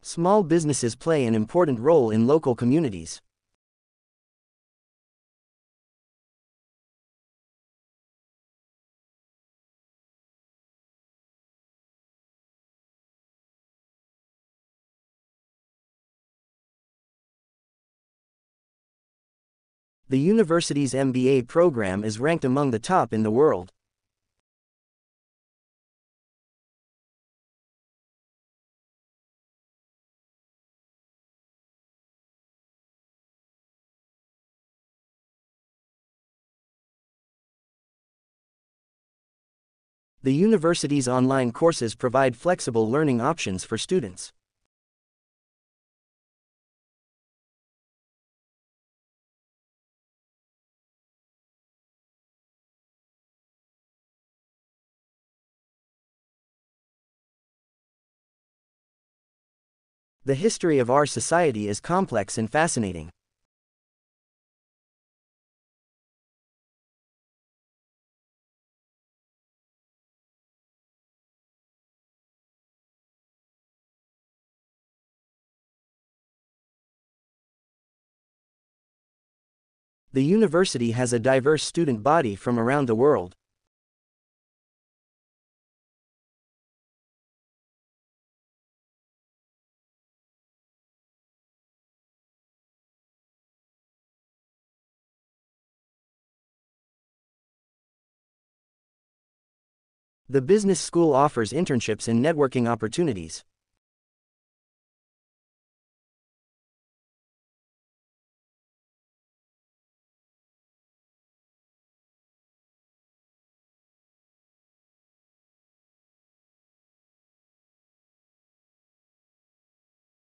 Small businesses play an important role in local communities. The university's MBA program is ranked among the top in the world. The university's online courses provide flexible learning options for students. The history of our society is complex and fascinating. The university has a diverse student body from around the world. The business school offers internships and networking opportunities.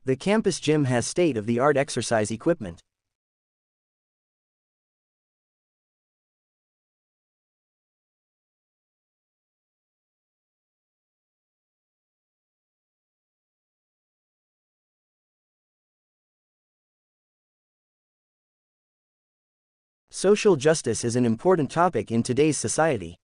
The campus gym has state-of-the-art exercise equipment. Social justice is an important topic in today's society.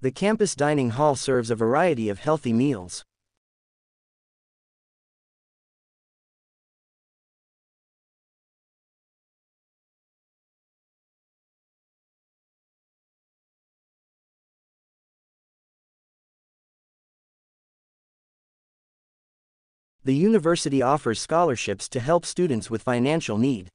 The campus dining hall serves a variety of healthy meals. The university offers scholarships to help students with financial need.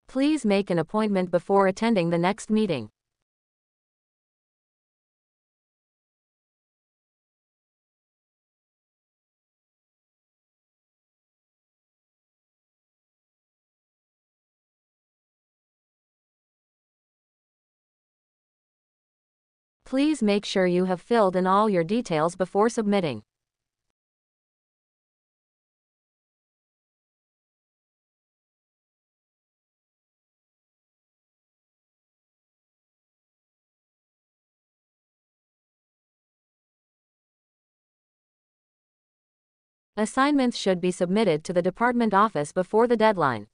Please make an appointment before attending the next meeting. Please make sure you have filled in all your details before submitting. Assignments should be submitted to the department office before the deadline.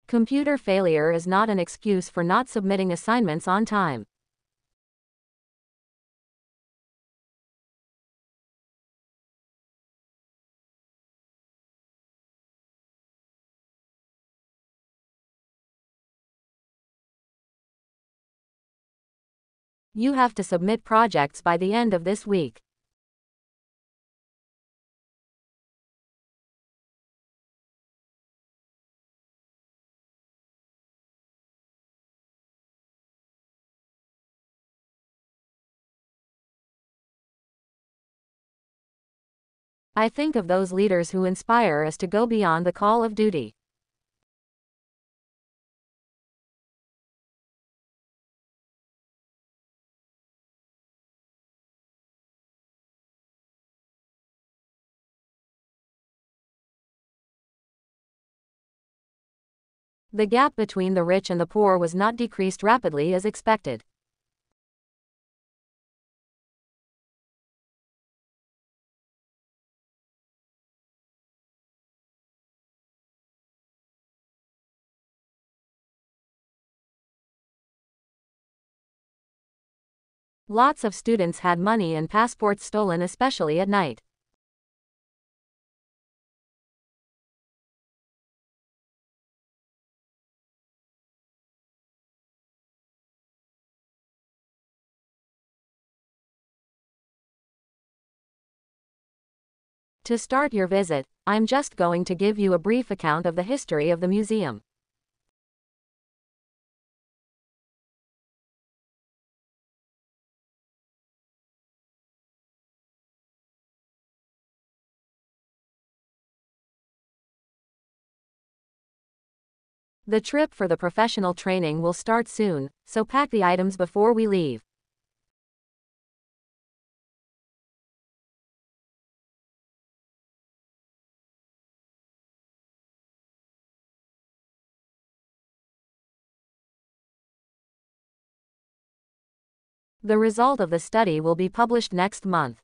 Computer failure is not an excuse for not submitting assignments on time. You have to submit projects by the end of this week. I think of those leaders who inspire us to go beyond the call of duty. The gap between the rich and the poor was not decreased rapidly as expected. Lots of students had money and passports stolen, especially at night. To start your visit, I'm just going to give you a brief account of the history of the museum. The trip for the professional training will start soon, so pack the items before we leave. The result of the study will be published next month.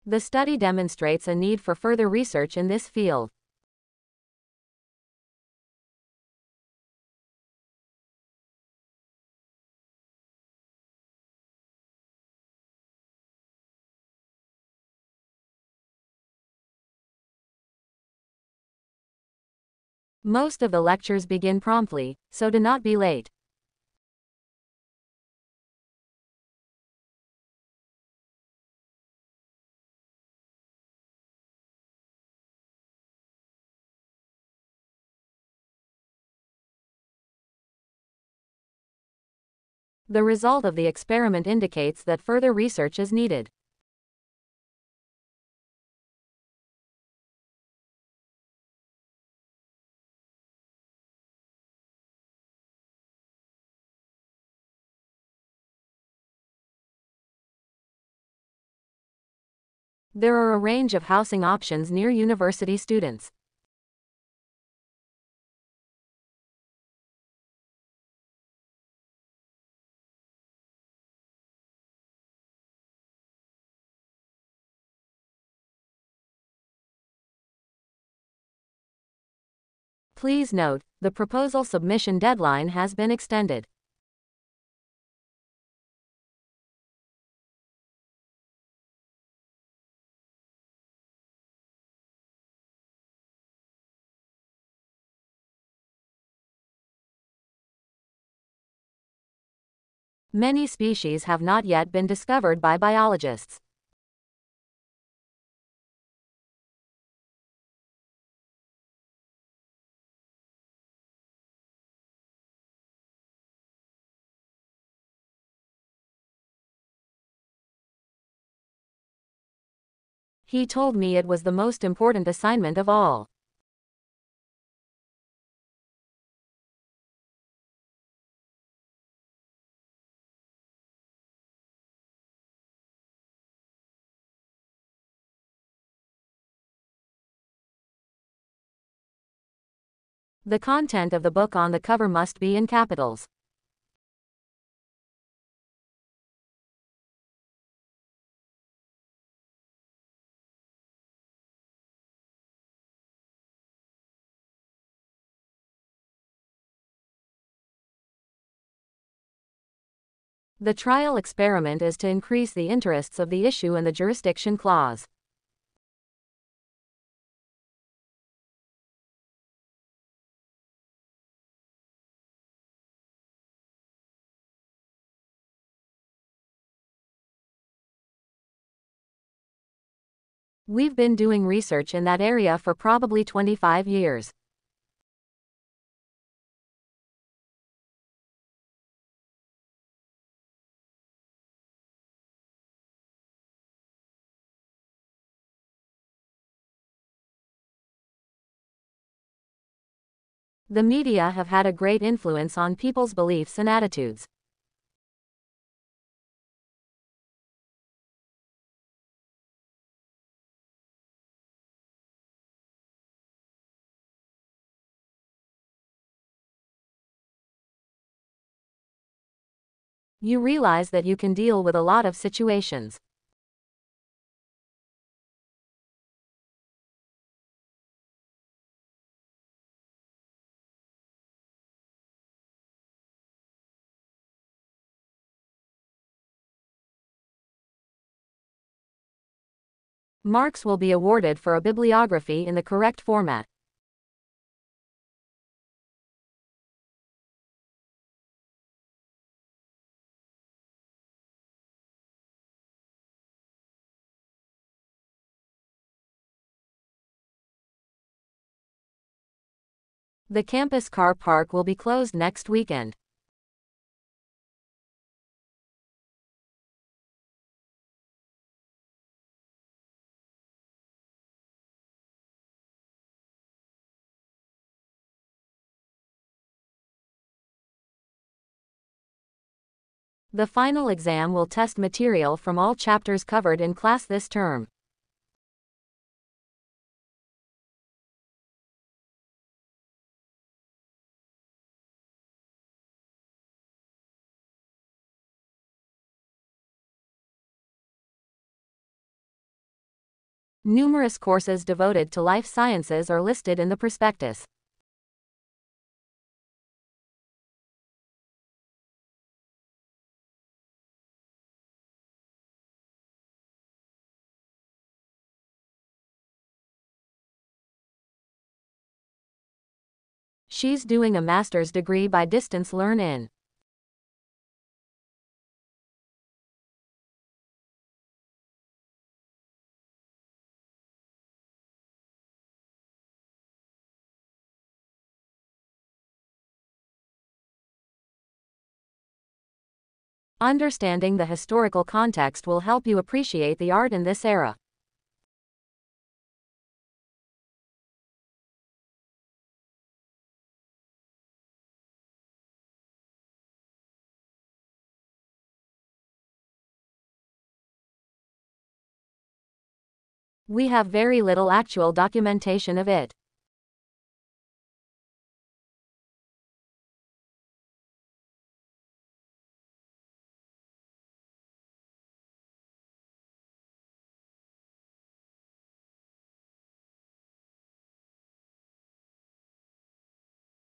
The study demonstrates a need for further research in this field. Most of the lectures begin promptly, so do not be late. The result of the experiment indicates that further research is needed. There are a range of housing options near university students. Please note, the proposal submission deadline has been extended. Many species have not yet been discovered by biologists. He told me it was the most important assignment of all. The content of the book on the cover must be in capitals. The trial experiment is to increase the interests of the issue in the jurisdiction clause. We've been doing research in that area for probably 25 years. The media have had a great influence on people's beliefs and attitudes. You realize that you can deal with a lot of situations. Marks will be awarded for a bibliography in the correct format. The campus car park will be closed next weekend. The final exam will test material from all chapters covered in class this term. Numerous courses devoted to life sciences are listed in the prospectus. She's doing a master's degree by distance learn in. Understanding the historical context will help you appreciate the art in this era. We have very little actual documentation of it.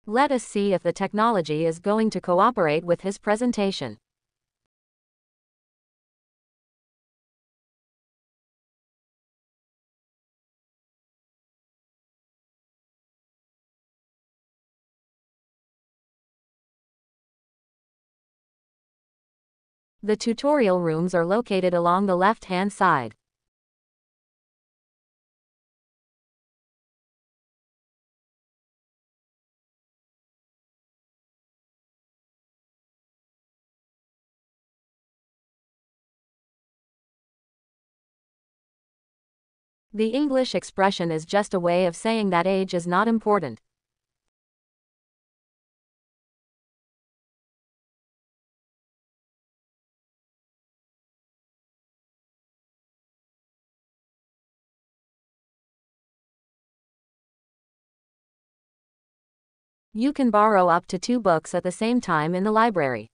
Let us see if the technology is going to cooperate with his presentation. The tutorial rooms are located along the left-hand side. The English expression is just a way of saying that age is not important. You can borrow up to 2 books at the same time in the library.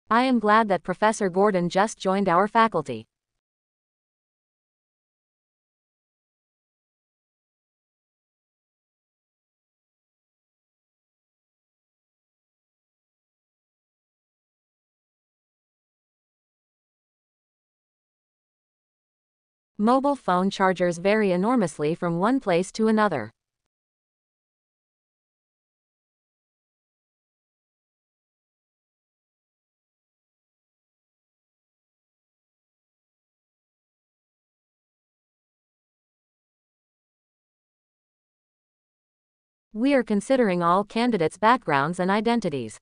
I am glad that Professor Gordon just joined our faculty. Mobile phone chargers vary enormously from one place to another. We are considering all candidates' backgrounds and identities.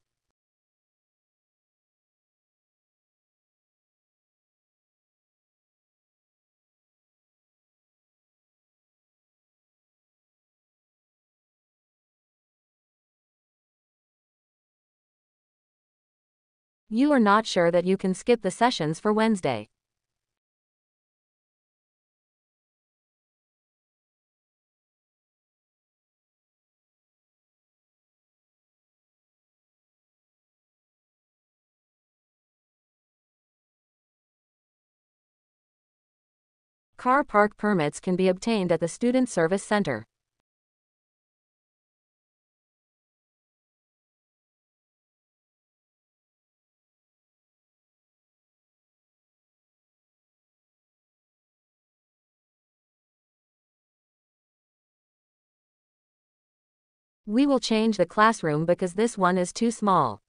You are not sure that you can skip the sessions for Wednesday. Car park permits can be obtained at the Student Service Center. We will change the classroom because this one is too small.